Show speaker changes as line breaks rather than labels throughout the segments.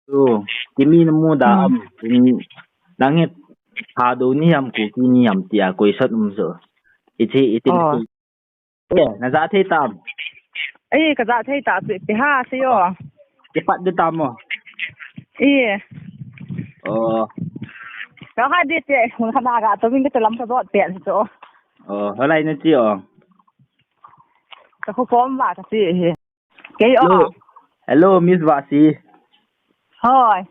So, kimi na mo da
Mm.
langit hado ni ham ku ki ni ham tia koi sat so. Iti
Oh.
na za the tam.
Ka za thei ta pe ha se yo.
Cepat de tam mo. Oh,
Ka ha de te hun khana ga to min ke lam ka dot pe so.
halai na chi oh.
Ka ko pom ba ka si he. Ke yo.
Hello, Miss Vasi.
Hoi.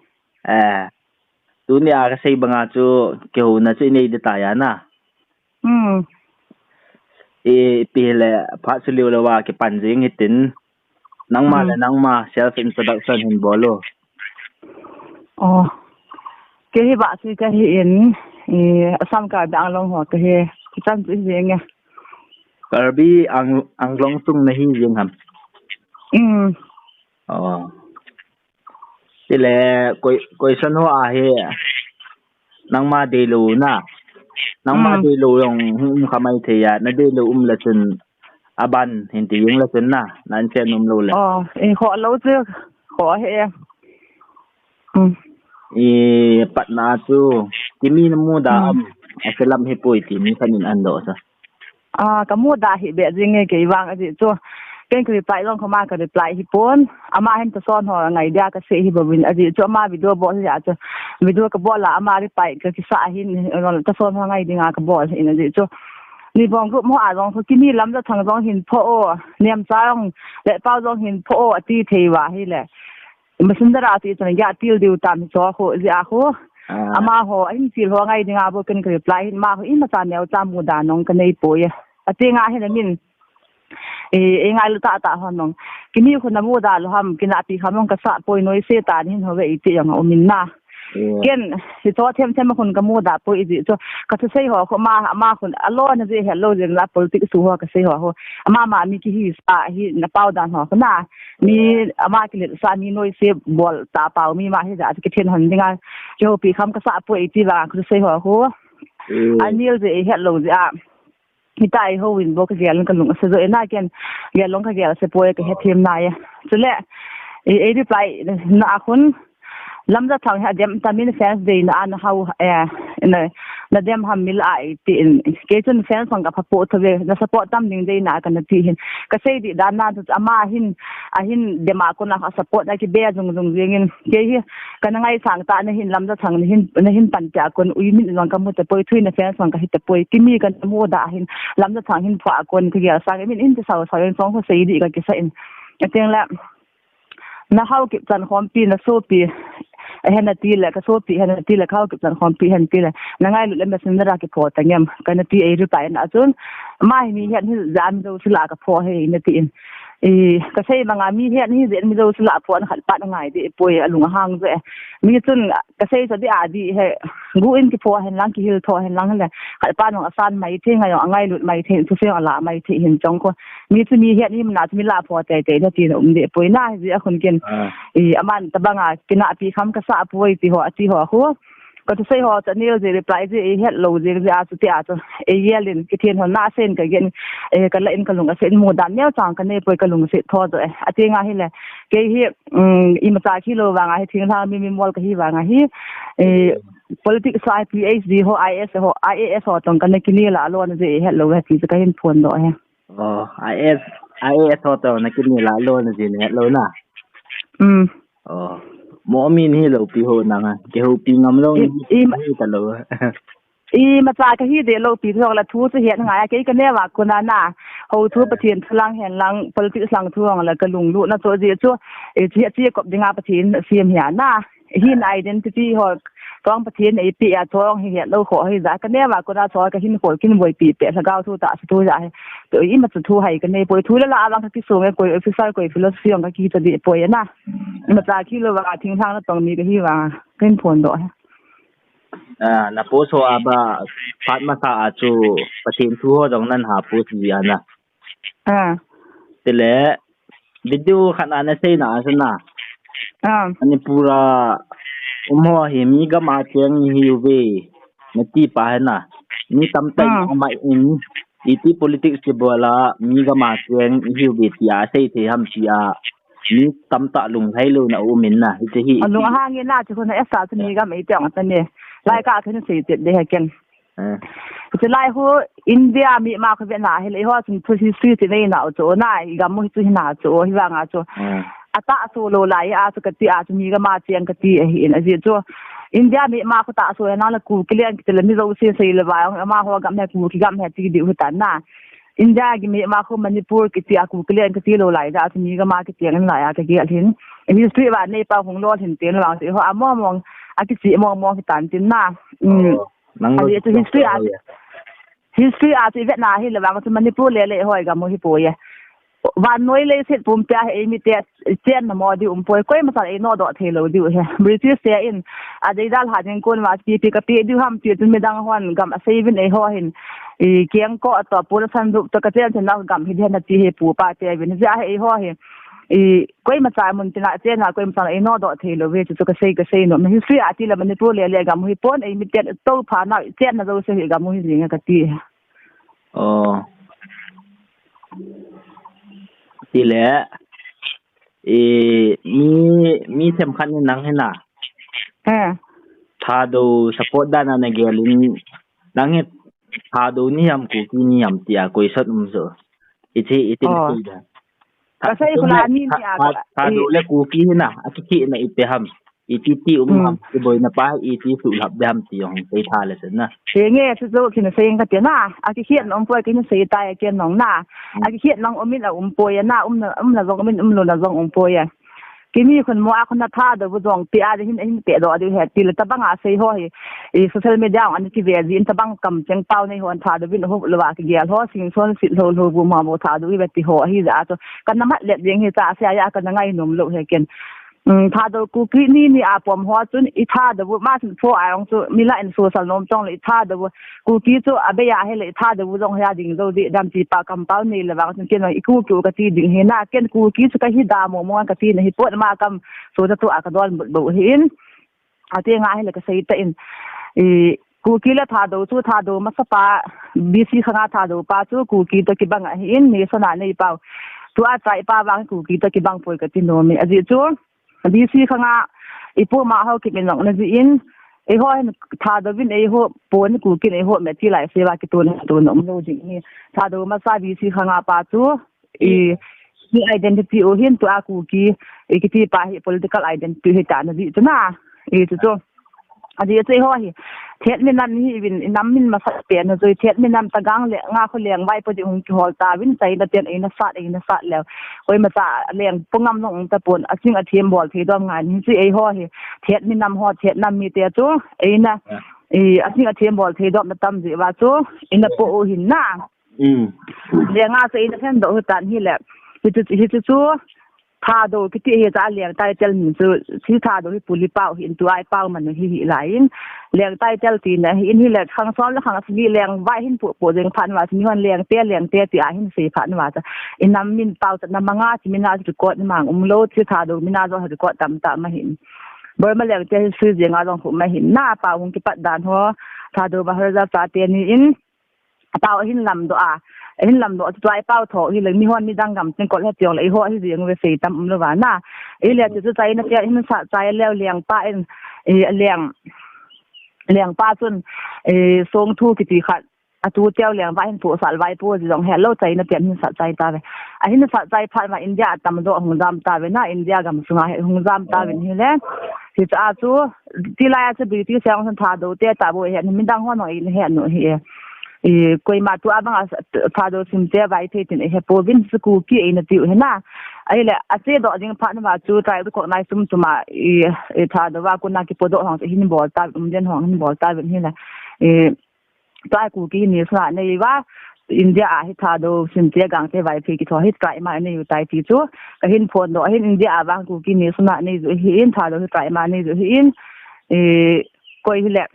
Tu ni a sai banga chu ke hu na chu nei de ta ya na. Pile pha su liu la wa ke pan jing hitin. Nang ma self introduction hin bolo.
Ke hi ba si ka hi in asam ka dang long ho ke he chan chi jing ya.
Karbi ang long tung na hi jing ham. Tile koi san ho a he nang ma de lu na. Nang ma de lu yong khamai the ya na de lu la chun aban hin ti yung la chun na nan chen lu le.
Kho lo chu kho he.
Pat na chu kimi na mu da asalam he poi ti ni kanin an do sa.
Ka mu da hi be jing ke wang adi chu ken ku reply long khama ka reply hi pon ama hen to son ho ngai dia ka se hi bawin adi chu ama video bo ya chu video ka bo la ama reply ka ki sa hin ron to son ho ngai dinga ka bo in adi chu ni bong group mo a long ko kimi lam da thang jong hin pho o niam sa long le pao jong hin pho o ati thei wa hi le masundara ati tan ya til diu tam cho ho ja ho ama ho in sil ho ngai dinga bo ken ka reply hin ma ho in ma cha neu cha mu da nong ka nei po ye ati nga hin min ngai lu ta ho nong kimi ko na mu da lo ham kina pi kham nong ka sa poi noi se ta hin ho ve iti yang o min na ken si to them kon ka mu da poi ji cho ka se sei ho ko ma kon alo na je hello je la politics su ho ka sei ho ama mi ki hi sa hi na pau dan ho na mi ama ki le sa ni noi se bol ta pau mi ma hi da ki then hon dinga jo pi kham ka sa poi ti ba ku sei ho anil je hello je a hitai ho win bo ka gel ka lung se zo na ken gel long ka gel se poi ka he them na ya chule reply na khun lamda thang ha dem tamin fans day na an how na dem ham mil ai ti in ke chun fans ang ka phapo thave na support tam ning day na kan ti hin ka sei di dan na ama hin dema ko na support na ki be jung jing ke hi kan ngai sang ta na hin lamda thang na hin pan cha kon ui min long ka mu te poi thui na fans ang ka hit te poi ki mi kan mu da hin lamda thang hin phwa kon ki ya sang min in te sa song ko sei di ka ki sa in ateng la na how ki chan khom pi na so pi hen ti la ka so pi hen ti la khau ki chan khom pi hen ti la na ngai lu le mesin ra ki pho ta ngem kan ti ai ru pa na chun mai mi hen hi zan do sila ka pho he na ti in ka sei manga mi hen hi zen mi do sila pho na khal pa ngai di poi alung hang ze mi chun ka sei sa di a di he gu in ki pho hen lang ki hil tho hen lang le khal pa no asan mai the ngai ngai lu mai the su se ala mai the hin chong ko mi chu mi hen hi na mi la pho te te na ti no de poi na ji a khun ken aman tabanga kina pi kham ka sa poi ti ho ati ho ho ko to sei ho ta nil je reply je hello je a chu ti a chu yelin ki then ho na sen ka gen ka la in ka lung sen mo dan neo chang ka ne poi ka lung se tho zo ati nga hi le ke hi I ma ta ki lo wa nga hi thing tha mi mol ka hi wa nga hi politics sai PhD ho IAS ho tong ka ne ki ni la lo na je hello ha ti ka hin phone do he
IAS ho to na ki ni la lo na je ne lo na mo min hi lo pi ho na nga ke ho pi ngam lo ni ta lo
ma cha ka hi de lo pi thok la thu che hian nga ke ka ne wa ku na ho thu pathian thlang hen lang politics lang thu ang la ka lung lu na cho je chu chi ko dinga pathian sim hian na hin identity ho tong pathian ei pi a thong hi lo kho hi za ka ne wa ku na cho ka hin ko kin boi pi pe sa gao thu ta thu ja to I ma thu hai ka ne poi thu la awang ka ki so me ko officer ko philosophy ang ka ki ta di poi na ma cha ki lo wa thing thang na tong mi ka hi wa ken phone do
na po so aba pat ma sa chu patin thu ho dong nan ha pu si ana tele video khana na sei na asana ani pura umho he mi ga ma cheng hi we na ti pa na ni tam tai ma in iti politics ke bola mi ga ma cheng hi we ti a sei the ham chi a มีตำตะลุงให้ลูนะอุมินน่ะจะฮี
ลุงห่างเงี้ยน่าจะคนในสาสนีก็ไม่จังตันเนี่ยรายการขึ้น47ได้กันจะไล่หัวอินเดียมีมาคือเวียดนามให้เลยว่าถึงผู้ที่ซื้อที่นี่น่ะโจน่ะอีกมื้อที่น่ะโจที่ว่างอ่ะโจอะตะโซโลไลอาสกติอาจะมีก็มาเจียงกติเห็นอะสิโจอินเดียมีมาก็ตะโซน่ะละกูเกลียนจะเลยมีเราเสียเลยว่ามาหัวกับแม่กูที่กับแม่ที่ดิวตันน่ะอินเดียกิมีมาคือมณิปุรกติอากูเกลียนกติโลไลจะจะมีก็มากติกันหลายอะกะเกียเห็นฮิสตรีว่าในป่าของโลดเห็นเตียนว่าสิเฮาอะมองอะกิสิมองที่ตันจินน่ะ
นังโลจะ
history อาจะเวียดนามให้ระวังจะมณิปุรเลยห้อยกับโมฮิโปยวันน้อยเลยเสร็จปุ่มเปียให้มีแต่เจนน่ะมอดิปอยก้อยมาสั่นไอ้นอดอเทโลดิวเฮบริติชเสียอินอะได้ดัลหาจังคนว่าปีกะปีดิวหำติจนไม่ดังฮอนกับเซวินไอ้ฮอเห็นเกียงก็ต่อปุรสันดุตะกะเจนฉันนักกับเฮ็ดนาทีเฮปูปาเตวินจะให้ไอ้ฮอเห็นก้อยมาจ่ายมันจะน่ะเจนน่ะก้อยมาสั่นไอ้นอดอเทโลเวจะกะเซเนาะมัน history อาที่ละมันปุรเลยกับโมฮิปอนไอ้มีแต่โตผาน่ะเจนน่ะโดเซกับโมฮิสิงกะติ
อ๋อที่แหละมีสำคัญนังให้น่ะถ้าดูสปอร์ตด้านนั้นเกลินนังเฮ็ดถ้าดูนิยามกูกินิยามติอากุยสัตมุซออิตินี่ดา
ก็ใช่คนละนี่นี่
ถ้าดูเลกูกิน่ะอะกิน่ะอิเตฮัมอีที่ฮัมที่บ่อยนะป้าอีที่สุลับดามที่ของไปทาเลยสินะ
เสียงเงี้ยสุดๆที่น่ะเสียงก็เตียน่ะอะกิเขียนน้องป่วยกินเสียตายเกียนน้องน่ะอะกิเขียนน้องอมินป่วยน่ะน่ะจงอมินโลน่ะจงป่วยกิมีคนมัวคนน่ะท่าเดบ่จงปีอาหินเตะดอดิเฮ็ดติละตะบังอาเซยฮ้อยโซเชียลมีเดียอันที่เวจินตะบังกำจังเป้าในฮอนท่าเดวินฮบละว่ากิเกียฮ้อสิงซอนสิโลบ่มาบ่ท่าดูเวติฮ้อฮิซาตกันนำเล็ดเลียงเฮซาเสียยากันไงหนุ่มโลเฮเกนถ้าดูกูกินี่อาปอมหัวจุนอีท่าเดบมาถึงโฟไอองจุมีละอินโซสัลนมจงเลยท่าเดบกูกิจุอาเบียให้เลยท่าเดบจงให้ดิ่งโดดิดำจีปากำเป้านี่ละบางสิ่งเกี่ยวกับกูกิวกะตีดิ่งเฮน่าเก่นกูกิจุกะฮิดามมองกะตีนี่ปวดมากำโซจะตัวอากาศร้อนบุเห็นอาเตียงให้เลยก็ใส่ตะอินกูกิละท่าดูจูท่าดูมาสปาบีซีข้างท่าดูป้าจูกูกิตะกิบังเห็นนี่สนานี่เป้าตัวอาใจป้าบางกูกิตะกิบังป่วยกะตีโนมีอจิจูดีซีข้างอีพวกมาเขาคิดเป็นหนังนั่นสิอินไอ้ห้อยทาดวินไอ้หัวปนกูกินไอ้หัวแม่ที่ไหลเสียว่ากี่ตัวหนุ่มโลจิงนี่ทาดมาซาดีซีข้างป้าจูมี identity โอเห็นตัวกูกีกี่ที่ป้า political identity ให้ตาหนี่จ้ะนะจู่อันนี้จะห้อยเทียนมินนั่นนี่วินน้ำมินมาสักเปลี่ยนจะเทียนมินน้ำตะกังเลี้ยงเขาเลี้ยงไว้พอดีองค์หอตาวินใจตะเตียนเองนะสัตแล้วโอ้ยมาจ่าเลี้ยงปงน้ำน้องตะปนอาชิงอาเทียมบอลที่ดอมงานนี่สิไอ้ห้อยเทียนมินน้ำหอเทียนน้ำมีเตียจูไอ้นะอาชิงอาเทียมบอลที่ดอมมาตั้มสิว่าจูไอ้น่ะโปหินน่ะเลี้ยงอาศัยนะเพื่อนดอกตันนี่แหละฮิตจูท่าดูกิติเฮจะเลี้ยงไตเจลนี่ที่ท่าดูที่ปุริเป้าเห็นตัวไอ้เป้ามันหิหลายเลี้ยงไตเจลตีนะเห็นนี่แหละข้างซ้อนแล้วข้างสีเลี้ยงไว้เห็นปวดเลี้ยงพันว่าสิมีคนเลี้ยงเตี้ยตีอาเห็นสีพันว่าจะอินน้ำมินเป้าจะน้ำมังอาที่มินาจะกดมังโลที่ท่าดูมินาจะจะกดตามมาเห็นบ่มาเลี้ยงจะซื้อเสียงอาลองผมมาเห็นหน้าเป้าคงกิปัดดานหัวท่าดูมาเฮจะตาเตียนี่อินเป้าเห็นลำตัวเห็นลำดอกตัวไอ้เป้าถอที่เลยมีห้อนมีดังกำจังกดแล้วเจียงเลยหัวที่เสียงเวสีตำเลยว่าน่ะเลี้ยงจะใจนะเจ้าเห็นสะใจแล้วเลี้ยงป้าเลี้ยงป้าจนทรงทูกิติขัดตูเจ้าเลี้ยงไว้เห็นผัวสารไว้ผัวจะต้องแห่เล่าใจนะเจ้าเห็นสะใจตาไปไอ้เห็นสะใจผ่านมาอินเดียตำดอกหงจามตาไปน่ะอินเดียกับสงายหงจามตาเป็นที่แล้วที่จะอาจูที่ไรจะบีที่เสียงสันทาดูเตี้ยตาบุเห็นมีดังหัวหน่อยเห็นหน่อยกวยมาตัวบ้างพาดูสิมเจ้าไว้ที่ถึงเฮปวินสกูกี้อินติวเห็นน่ะไอ้แหละอาเจดอกจิงพันมาจูใจทุกคนนายซุ่มมาพาดูว่าคนนักกีฬาดอกของหินบอลตาเดินของหินบอลตาแบบนี้แหละตัวกูกี้นี่สระในว่าอินเดียให้พาดูสิมเจ้ากังเจ้าไว้ที่ที่ทอให้ไตรมาในอยู่ใต้ที่จูก็เห็นผลดอกเห็นอินเดียบางกูกี้นี่สระในอยู่เห็นพาดูให้ไตรมาในอยู่เห็นกวยแหละ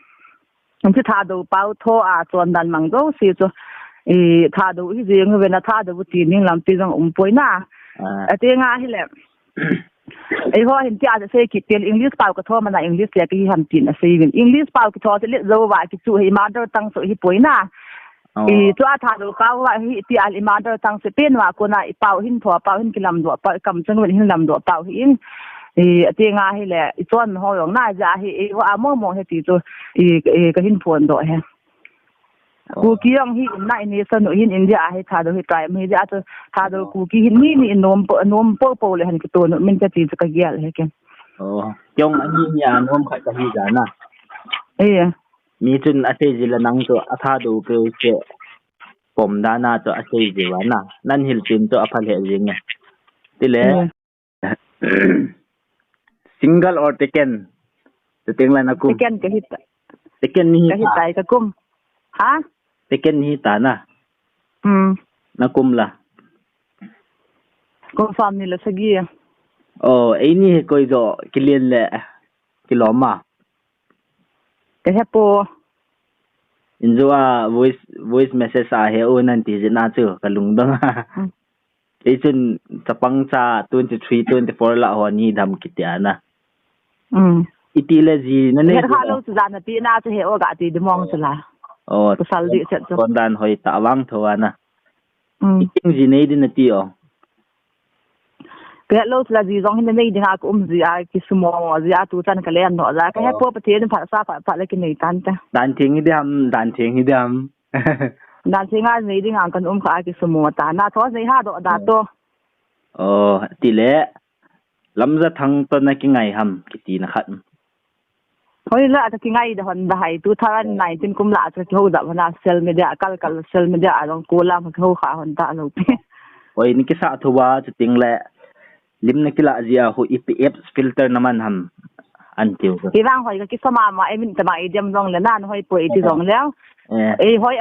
มันจะท่าดูเป้าโทส่วนดันมังโดสิจ้ะท่าดูที่เรียงเวลาท่าดูตีนี่ลำตีจังป่วยน่ะเตียงให้แหละไอ้พ่อเห็นที่อาจจะเสกเตียนอังกฤษเปล่าก็โทมันอังกฤษเสียกี่ทำตีนสิวินอังกฤษเปล่าก็โทจะเรียกโซว่ากิจูให้มาเดอตั้งสุให้ป่วยน่ะ chu a tha do ka wa hi ti al imader tang se pen wa ko na I pau hin tho pau hin kilam do pa kam chang wen hin lam do pau hin ati nga hi le I chon ho yong na ja hi wa mo he ti chu ka hin phon do he ku ki yong hi na ni san hin India hi tha do hi kai mi ja chu tha do ku ki hin ni nom po le han ki to no min ka ti ka gyal he ken
yong ani ya nom kha ka hi ja na mi chun ate jila nang to atha do ke che pom dana to ate jiwa na nan hil tin to aphal he jing tile single or taken to tingla na kum
taken ka hit
taken ni
ka hit tai ka kum ha
taken ni ta na na kum la
kum fam ni la sagi
ai ni koi do kilien le kiloma
ka hepo
injua voice message a he o nan ti na chu kalung dang ei chun chapang cha 23 24 la ho ni dam kitiana itile ji na ne
ha lo chu na ti na chu he o ga ti demong chu la to sal di set chu
kon dan hoi ta wang thowana iting ji nei din ti o
ke lo chu la ji jong hin nei dinga ko ji a ki sumo ji a tu chan ka len no za ka he po pa the pha sa pha le ki nei tan ta
dan thing idam dan
thing a nei dinga kan kha ki sumo ta na tho nei ha do da to
tile lamza thang to na ki ngai ham ki ti na khat
hoi la ta ki ngai da hon da hai 2019 kum la cha ho da bana social media kal social media rong ko la ho kha hon da lo pe
oi ni ki sa thuwa chu ting le limna kila zia ho EPF filter naman ham antiu
ki rang hoi ki sama ma emin ta ma idiam rong le nan hoi po iti rong leo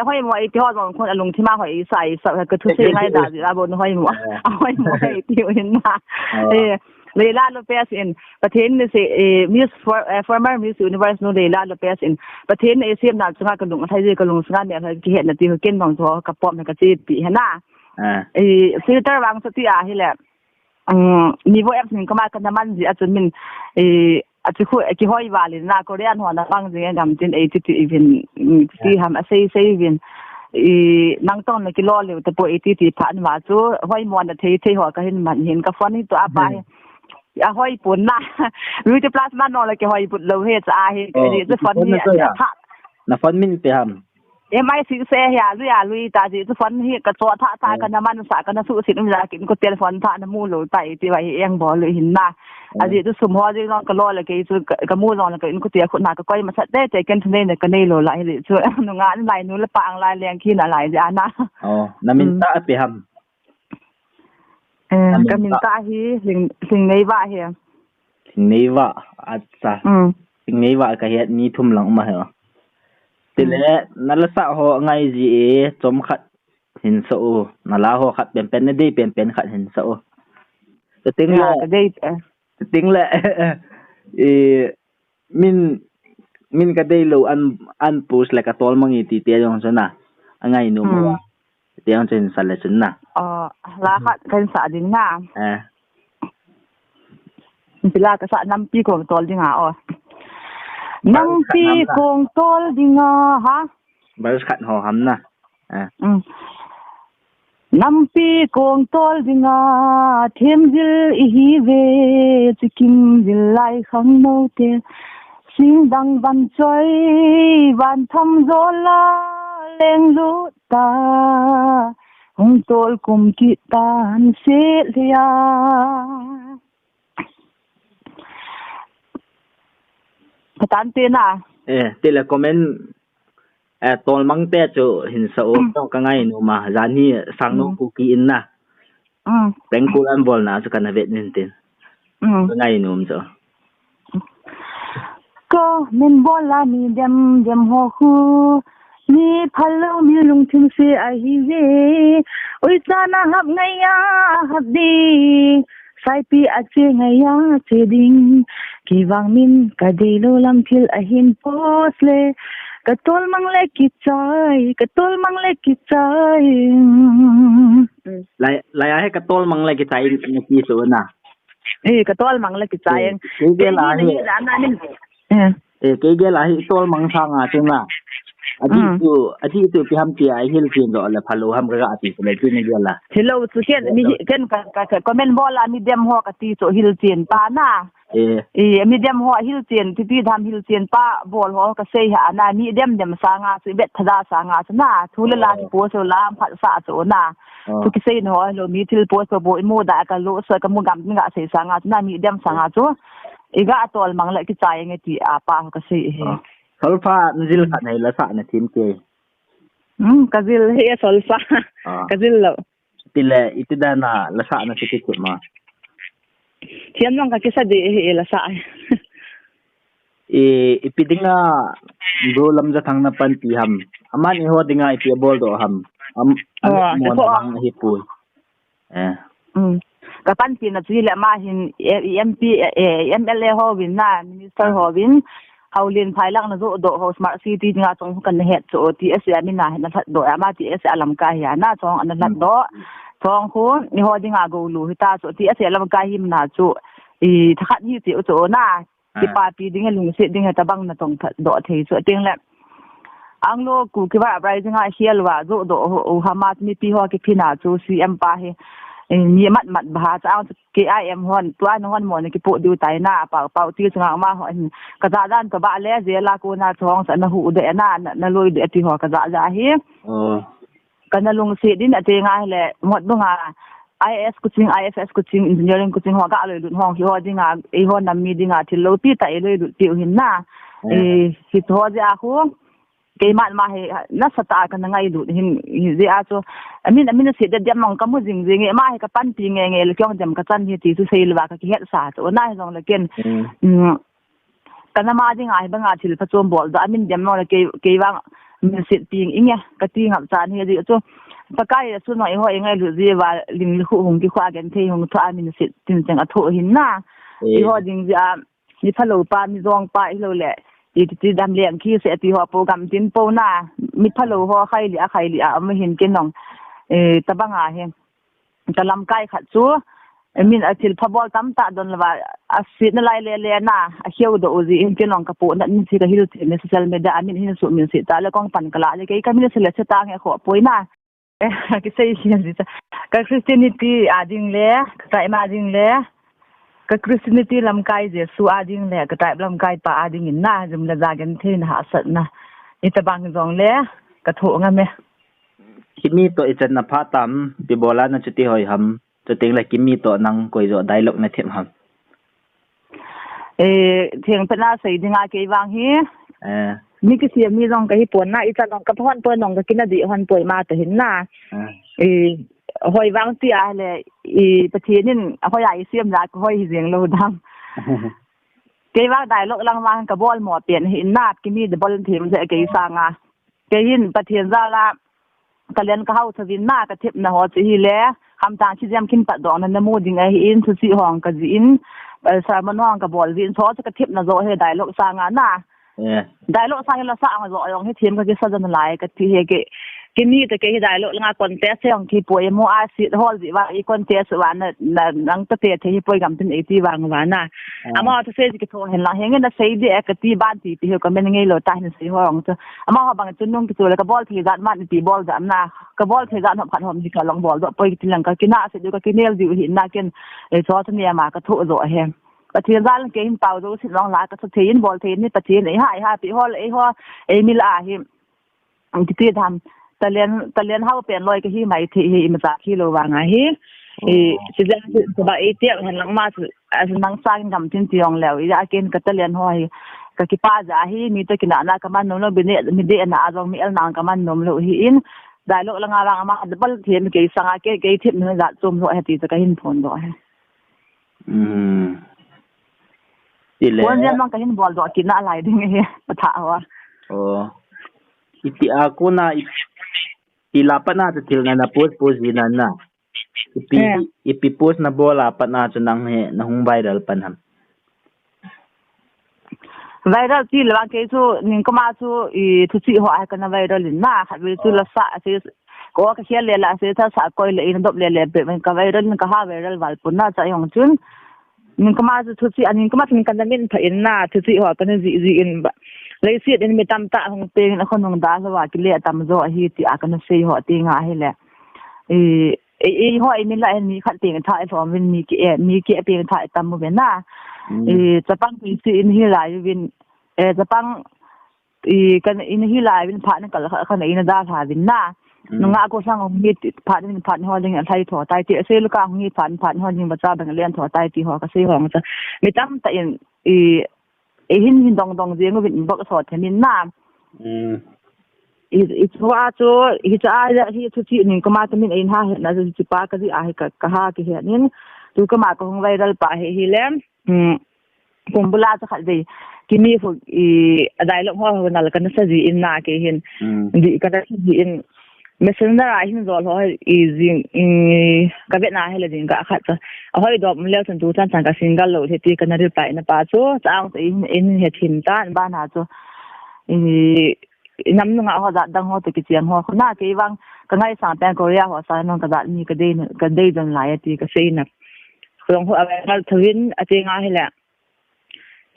hoi mo iti ho rong kon alung thima hoi sai sa ka thu se ngai da ra bon hoi mo iti in ma Leila Lopez in Pathen ni se Miss former Miss Universe no Leila Lopez in Pathen e sem na chunga ka lung thai je ka lung snga ne ki het na ti ken bang tho ka pom na ka chi pi hana filter wang sa ti a hi le ni vo apps min kama kan man ji achun min achu khu ki hoi wali na korean ho na bang je gam tin 80 even ti ham a sei even nang ton na ki lo le ta po 80 phan wa chu hoi mon na thei ho ka hin man hin ka fon hi to apa a hoi pun na ru te plus man no la ki hoi put lo he cha hi ni chu fon ni
na fon min pe ham
mai si se ya lui ta ji chu fon hi ka to tha ka na man sa ka na su sin la kin ko telephone tha na mu lo tai ti wa hi eng bo lo hin na a ji chu sum ho ji no ka lo la ke chu ka mu lo la ka in ko te khu na ka koi ma sat de te ken thne ne ka nei lo la hi chu nu nga lai nu la pang lai leng khi na lai ja na
na min ta pe ham
ka min ta hi sing nei wa he
sing nei wa acha sing nei wa ka het ni thum lang ma he tile nalasa ho ngai ji chom khat hin so nala ho khat pen na dei pen khat hin so ting le min ka dei lo an push la ka tol mangi ti te yong sana angai nu mo te yong chen sal chen na
la khat kan sa din na pila ka sa nam pi ko tol ding a nang pi kong tol dinga ha
bas khat ho ham na
nang pi kong tol dinga them jil hi ve chikim jil lai khang no te sing dang ban choi van tham zola leng lu ta hong tol kum ki tan se lia tan te na
te la comment tol mang te chu hin sa o to ka ngai nu ma zani sang no ku ki in na peng ku an bol na chu kana vet nin tin ngai nu so
ko men bola ni dem ho khu ni phalo mi lung thing se a hi ve oi sana hab ngai ya hab di sai pi a che ngai ya che ding ki wang min ka de lo lam thil a hin posle ka tol mang le ki chai
lai ai ka tol mang le ki chai ni ki so na
ka tol mang le ki chai
ke ge la hi ke ge la hi tol mang sang a chung na adi tu pi ham ti ai hil kin do la phalo ham ga ati le tu ni la
hello tu ken ka comment bola medium ho ka ti so hil chen pa na medium ho hil chen ti dham hil chen pa bol ho ka sei ha na medium dem sa nga su bet thada sa nga na thula la po so la phat sa so na tu ki sei no lo mi til po so bo mo da ka lo so ka mo gam nga sei sa nga na medium sa nga chu iga atol mang la ki chai nge ti a pa ka sei he
solfa nzil ka nei la sa na tim ke
kazil he solfa kazil lo
tile itidana la sa na ti ma
thiam long ka ki sa de he la sa
ipidinga do lam ja thang na pan ti ham aman ho dinga ipi bol do ham mo na hi pu
ka pan ti na chi le ma hin MP MLA ho win na minister ho win haulin phai lang na do ho smart city nga chong kan het so TS ya min na na that do ama TS alam ka ya na chong an lat do chong khu ni ho dinga go lu hita so TS alam ka him na chu thakhat hi ti so na ti pa pi ding lung se ding ta bang na tong do thei so ting le anglo ku ki ba brai dinga hialwa zo do hamat mi pi ho ki phina chu CM pa he ni mat bha cha KIM hon tuan hon mo ne ki po du tai na pa ti changa ma ho ka za dan ka ba le je la ko na chong sa na hu de na loi de ti ho ka za hi kana lung se din ate nga le mot du nga IS coaching IFS coaching engineering coaching ho ga loi du hong hi ho dinga e ho nam mi dinga ti lo pi tai loi du ti hin na hi ho ja khu ke mat ma he na sata kan ngai du hin je a cho amin se de dem mang kamu jing jing ma he ka pan pi nge le kyong dem ka chan hi ti su sei lwa ka ki het sa cho na hi jong le ken kana ma ding ai banga thil pha chom bol da amin dem no le ke wang min sit pi inge ka ti ngap chan hi ji cho pa kai su no ho ngai lu ji wa ling lu hung ki khwa gen thei hung tha amin sit tin chang a tho hin na i ho ding ja ni phalo pa mi jong pa i lo le ti dam lem ki se ti ho program tin po na mi phalo ho khai li a ma hin ken nong tabanga he talam kai khat chu min atil phobol tam ta don la asit na lai le na a heu do uzi in ken nong ka po na ni si ka hilu ni social media amin hin su min si ta le kong pan kala le ke ka min se le se ta nge kho poina ki sei hin ji ka Christianity ading le ka ma ding le ka Christianity lam kai je su ading le ka type lam kai pa ading in na jum la zagen thein ha sat na itabang jong le ka tho nga me
kimi to ichan na pha tam pi bola na chuti hoi ham to ting la kimi to nang koi jo dialogue na them ham
theng pena sei dinga ke wang hi mi ki sia mi jong ka hi pon na icha nong ka phon pon nong ka kinadi hon poi ma ta hin na hoi wang ti a le pathin hoi ai siam la ko hoi jeng lo dam ke wa dialogue lang wang ka bol mo pen hin na ki mi de bol thim je ke sa nga ke hin pathin za la ka len ka hau thawin na ka thip na ho chi hi le ham tang chi jam kin pa dong na mo ding ai in su si hong ka ji in sa man hong ka bol win so ka thip na zo he dialogue sa nga na dialogue sa la sa nga zo yong he thim ka ki sa jan lai ka ti he ke kini te ke dialogue nga contest yang ki poi mo a si hol ji wa I contest wa na nang ta te the poi gam tin 80 wang wa na ama ta se ki tho hen la heng na sei de ka ti ban ti pi ka men ngai lo ta hin sei hong to ama ha bang chun nong ki to la ka bol thi dat man pi bol da na ka bol the dat phat hom ji ka long bol do poi ti lang ka kina se du ka kinel ji hi na ken so ta ne ma ka tho zo he ka thi zal ke hin pau zo si long la ka so thein bol thein ni ta thein ai ha pi hol ai mi la hi ti dham talen hau pen loi ka hi mai thi hi ma sa ki lo wa nga hi si ja so ba e tiak han lang ma as nang sang gam tin tiong lew ya ken ka talen hoi ka ki pa ja hi mi to kina na ka man no bi ne mi de na azong mi el nang ka man nom lo hi in dai lo langa wang ma de bal them ke sanga ke thip ne ja chom lo ha ti ka hin phone do he ile won jam ka hin bol do kina lai ding he patha wa
iti ako na ilapat na til na post na na ipi post na bola pat na nang he na hung viral panham
viral ti la ke chu ning kama chu thu chi ho ai kana viral na ha bi chu la sa se ko ka hial le la se tha sa koi le in dop le pe men ka viral ka ha viral wal pun na cha yong chun ning kama chu thu chi aning kama tin kan min pha in na thu chi ho kana ji in ba lấy xiết đến mi tam tạ hong teng na khon hong da so wa ki le tam zo hi ti a kan se ho ti nga he le e ho mi la en mi khat teng tha so min mi ki pe tha tam mo ben na chapang pi si in hi la win chapang kan in hi la win pha na kal khan in da tha win na nga ko sang mi pha ni ho ding an thai tho tai ti se lu ka ngi phan ho ding ba cha bang len tho tai ti ho ka se ho cha mi tam ta in hin dong je ngin bok so themin na it's wa cho hi chu chi ning kama tamin ein ha na ju chi pa ka ji a ka ha ki he nin tu kama ko hong viral pa hi lem kumbula cha khal dei kimi fu adai lo ho na la kan sa ji in na ke hin di ka da ji in messenger a hin zol ho is ka bet na hele din ka kha cha a hoi do mle san tu chan ka single lo the ti kan ri pa na pa cho chang in he thim tan ba na cho nam nga ho da dang ho te ki chiang ho na ke wang ka ngai sa pen korea ho sa non ka da ni ka dei don lai ti ka sei na khong ho avel thwin a te nga hele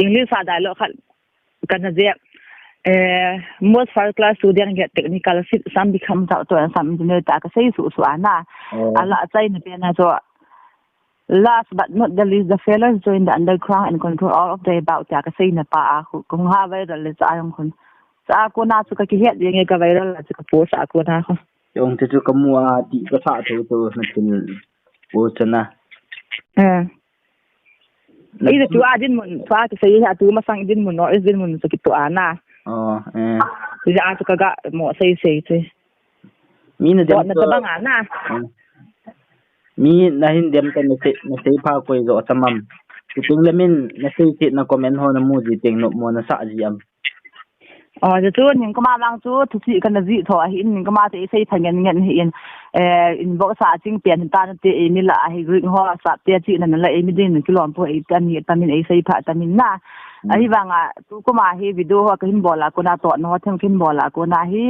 english sa da lo khat kan na je most first class student get technical some becomes out to some engineer ta ka sei su ana ala chai na pe na so last but not the least the fellows join the underground and control all of the about ta ka sei na pa kung ha vai da le cha yong khun sa ko na su ka ki het yeng ka viral la ka post a ko na ko
yong te chu kamua ti ka sa to na tin o chana
ida tu adin mun fa ka sei ha tu ma sang din mun no is din mun su ki to ana jadi aku kagak mau sei
mi na dem
to bang ana
mi na hin dem tan na sei pha koi zo tamam ting lemin na sei ti na comment ho na mu ji teng no mo na sa ji am
จะจูนก็มาลังจูทุกที่กันจะถอยหินก็มาแต่ใช้พันเงินเห็นอินบ็อกซ์จริงเปลี่ยนตาเตะนี่ละให้กริ้งหัวสับเตะจีนั่นแหละไม่ได้หนึ่งกิโลพอตันนี้ตันนี้ใช้ผ่าตันนี้น่ะไอ้บางอ่ะตูก็มาให้วิดีโอว่าก็หินบอลละก็น่าต่อนะว่าทั้งหินบอลละก็น่าให้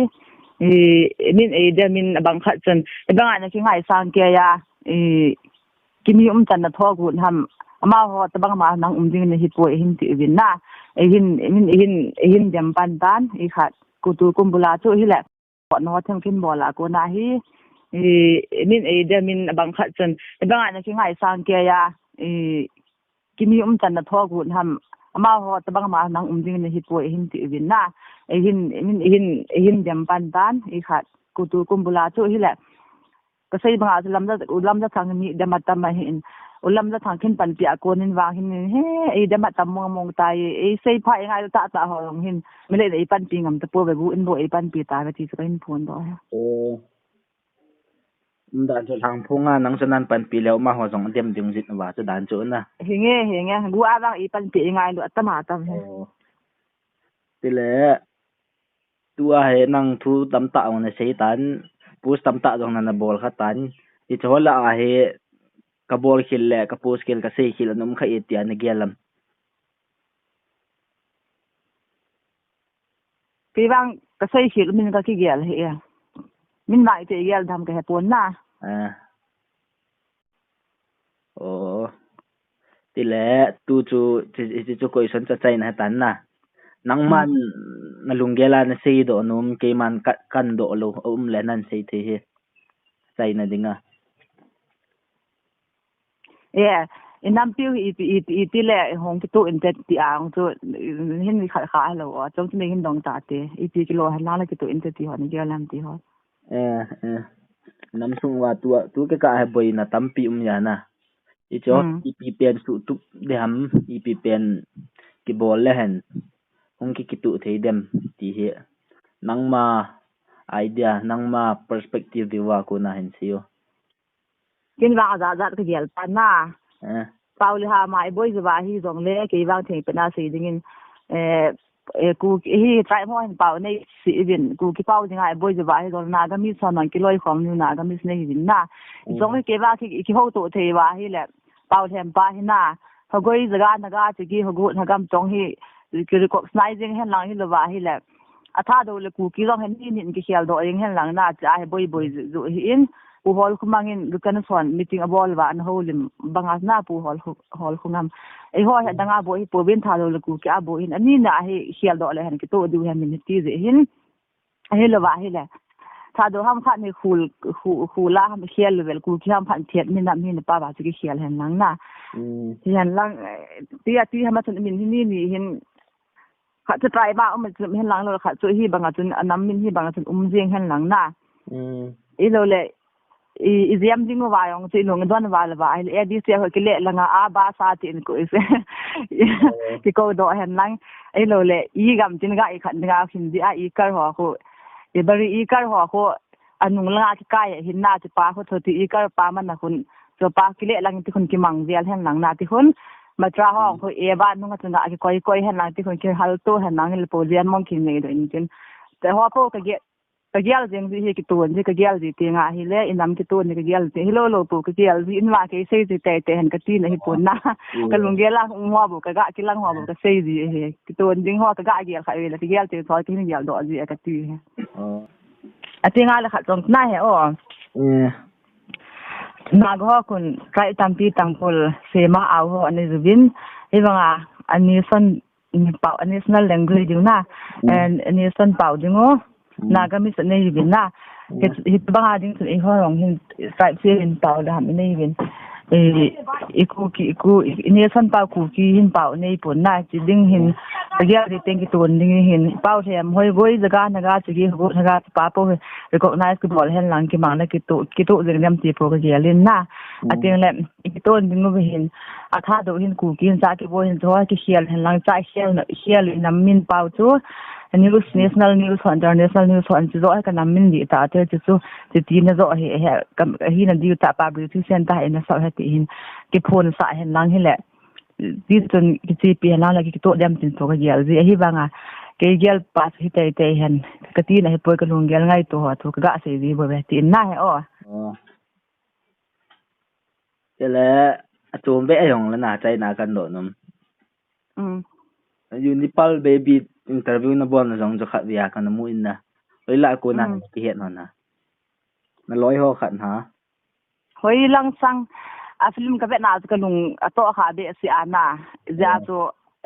นี่เดี๋ยวมินบางขัดจนบางอ่ะนี่คือไงสร้างเกียร์กินยุ่มจันทร์ทอกุนทำมาว่าแต่บางมานั่งจริงในฮิปโปหินติวินน่ะhin dem pandan I khat kutu kumbula chu hi le ko no thang kin bola ko na hi min demin bang khat chen bang ana ki ngai sang ke ya kimi chan na tho gun ham ama ho ta bang ma nang ding ne hi po hin ti win na hin dem pandan I khat kutu kumbula chu hi le ka sei bang a lam da thang mi dem ta ma hin ulam da thang kin pan pi a konin wang hin he e de ma tam mong tai e sei pha ngai ta ho long hin me le e pan pi ngam ta po be bu in bo e pan pi ta ba ti so hin phone do
dan cho thang phunga nang sanan pan pi lew ma ho jong dem ding jit wa cha dan chu na
hinge gu a wang e pan pi ngai lo ta ma tam he
ti le tua he nang thu tam ta on sei tan pus tam ta jong na bol kha tan ti chola a he ka ball khil le ka post khil ka sei khil anum kha etia na gelam
pi wang ka sei khil min ka ki gel he min mai te gel dham ka he pon na
ti le tu chu question cha chai na tan na nang man na lunggela na sei do num ke man kan do lo le nan sei the he chai na dinga
inam piu i le hong ki tu in te ti ang chu hin ni kha lo chong ni hin dong ta te i pi kilo ha la ki tu in te ti ho ni gelam ti ho
nam sung wa tu ke ka ha boi na tampi ya na i cho i pi pen su tu de ham i pi pen ki bol le hen hong ki tu the dem ti he nang ma idea nang ma perspective di wa ko na hen siyo
kin wa za ka gel pa na pauli ha mai boy za hi zong le ke wang thei pe na si dingin ku hi trai mo hin pau nei si bin ku ki pau ding ai boy za hi zong na ga mi son nan ki loi khom nu na ga mi snei bin na zong ke wa ki ho to thei wa hi le pau them pa hi na ha goi za ga na ga chi ki ho gu na gam chong hi ki ko snai jing hen lang hi lo wa hi le atha do le ku ki zong hen ni ki khial do ing hen lang na cha hi boy zu hi in pu hol khumangin dukan son meeting abol wa an holim bangas na pu hol khungam ai ho ha danga bo hi pu bin tha lo ku ki abo in ani na hi hial do le han ki to du han minute ze hin ai lo wa hi le tha do ham kha ni khula ham hial level ku ki ham phan thiet min na min pa ba chi hial han lang na hian lang ti ha ma chun min ni hin khaจะตรายบ้ามันจะเห็นหลังเราค่ะช่วยฮีบางจนน้ำมินฮีบางจนเจียงเห็นหลังน่ะอีเราเลยอีเจียมจริงว่าอย่างที่หลวงด้วนว่าเลยว่าไอ้ดีเสียเขากิเลสละงาบาซาตินกูอีเสที่กูโดเห็นหลังไอ้เราเลยอีกำจินก็อีขันก็หินดีอีกระหัวกูอีบริอีกระหัวกูอันนุ่งละงาที่ใกล้หินหน้าที่ป้าเขาเธอที่อีกระป้ามันนะคุณจะป้ากิเลสละที่คนกิมังเวียนเห็นหลังน่ะที่คนมาตราห้องเขาบ้านนุ่งก็จะน่าจะก้อยเห็นหลังที่คนคิดฮัลโตเห็นหลังเห็นโปรเจียนมองคิดเนี่ยโดยจริงแต่ว่าพวกก็เกี่ยวจริงที่กิตัวที่ก็เกี่ยวจริงอ่ะฮิเล่อินน้ำกิตัวนี่ก็เกี่ยวจริงฮิโลโลปูก็เกี่ยวอินว่าก็เสียจิตแต่เห็นก็ตีนให้ปุ่นนะก็ลุงเกี่ยวล่างหัวบุกก็กินล่างหัวบุกก็เสียจิกิตัวจริงหัวก็เกี่ยวใครเลยก็เกี่ยวจริงซอยที่นี่เกี่ยวดอกจิก็ตีอ่ะจริงอะไรค่ะตรงหน้าเหรอนาก็คุณใครตามปีตามคนเสมาเอาหัวอันนี้จะบินที่ว่าอันนี้ส่วนเป่าอันนี้ส่วนแรงกรีดอยู่นะอันนี้ส่วนเป่าจริงอ๋อนาก็มีส่วนในอยู่บินนะเหตุบางอย่างส่วนอีกข้อของหินใส่เสื้อหินเป่าดำในบินอีกูอันนี้ส่วนเป่ากูกีหินเป่าในปุ่นนะจีดิ้งหินตะเกียบที่เต็งกี่ตัวดิ้งหินเป่าแถมห้อยก้อยจะการนะการจีกี้หัวนะการป้าโป้แล้วก็นายคือบอลเห็นหลังกี่มังแล้วกี่ตัวเรื่องตีโปรก็เกี่ยวเล่นนะอันเดียวแหละอีกตัวดิ้งก็เห็นอาท่าดูหินกูกีนจากกี่โบเห็นตัวกี่เขียนเห็นหลังใจเขียนน้ำมินเป่าจูอันนี้ก็ national news international news อันที่จะกันน้ำมินดีแต่ที่จะตีนจะกับหินดีแต่ publicity center เองนะสาวให้ตีหินกี่พลสายเห็นหลังให้แหละที่จนกี่ปีแล้วแล้วกี่ตัวเดิมจนตัวก็เยอะสิไอ้ที่บางอ่ะกี่เยอะปัสที่เตยเห็นก็ตีนให้ป่วยกันลงเยอะง่ายตัวถูกกระสีดีบ่แบบตีนหน้าให้อ๋อ
เดี๋ยวแล้วจูนไปไอ้ของแล้วหนาใจหนากันโดดนมอยู่ในปัลเบบี้อินเตอร์วิวนะบอลนะสองจะขัดเวียกันนะมุ่นนะเฮ้ยละกูนั่งที่เห็นนั่นนะมันร้อยหัวขัดหา
เฮ้ยลังสังฟิล์มกับเวียดนามจะกันลงโต๊ะขาเบสอาน่าจะตัว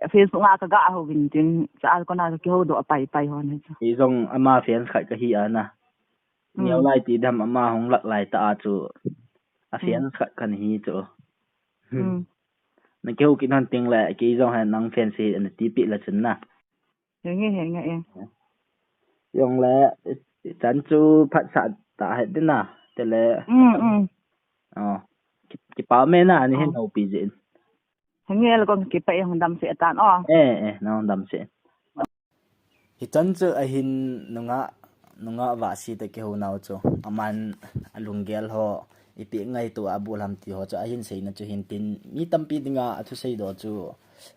เฟซบุ๊กก็กะเขาวินจินจะก็น่าจะเกี่ยวตัวไปฮอนนี่
อีทรงอามาเฟียนขัดกับฮีอานะเหนียวไล่ตีดำอามาของหลักไหลตาจูอาเฟียนขัดกันฮีจูนั่นเกี่ยวกินหันติงแหละกี่ทรงให้นังแฟนซีอันตีปิละฉันนะ
อย่างเงี้ยเห็นไงเอง
ยองแล้วฉันจูพัดสัตตาเห็ดนะแต่แล้วอ๋อกี่ป้าแม่น่ะนี่เห็นเอาปีจิน
อย่างเงี้ยแล้วก็กี่ไปของดำเสียตานอ๋อ
น้องดำเสียฮิจันจูไอหินนงะวาสีตะเกียวน่าจูอามันลุงเกลhoอีปีไงตัวอาบุลฮัมตีhoจูไอหินเสียนะจูหินตินมีตั้มปีดิงะทุเสียดอจู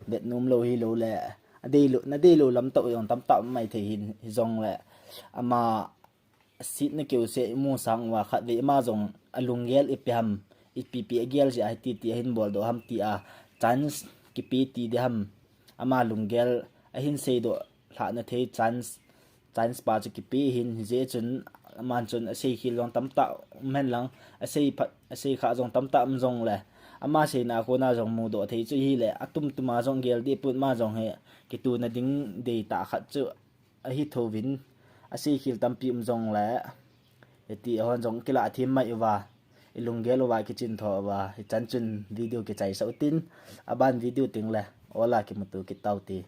เบ็ดนุ่มโลฮิโลแหละna delu lam to yong tam ta mai the hin zong le ama sit na keu se mu sang wa khat ve ma zong alungel ipyam ipp agel ji ai ti hin bol do ham ti a chance ki pi ti de ham ama lungel a hin se do hla na the chance pa chu ki pi hin je chun man chun a sei khil long tam ta men lang a sei kha zong tam ta zong le ama se na ko na jong mu do thei chu hi le atum tuma jong gel di put ma jong he ki tu na ding de ta khat chu a hi thovin a si khil tampi jong la eti hon jong kila thim mai wa ilung gel wa ki chin tho wa hi chan chun video ki chai sautin aban video ting la ola ki mutu ki tauti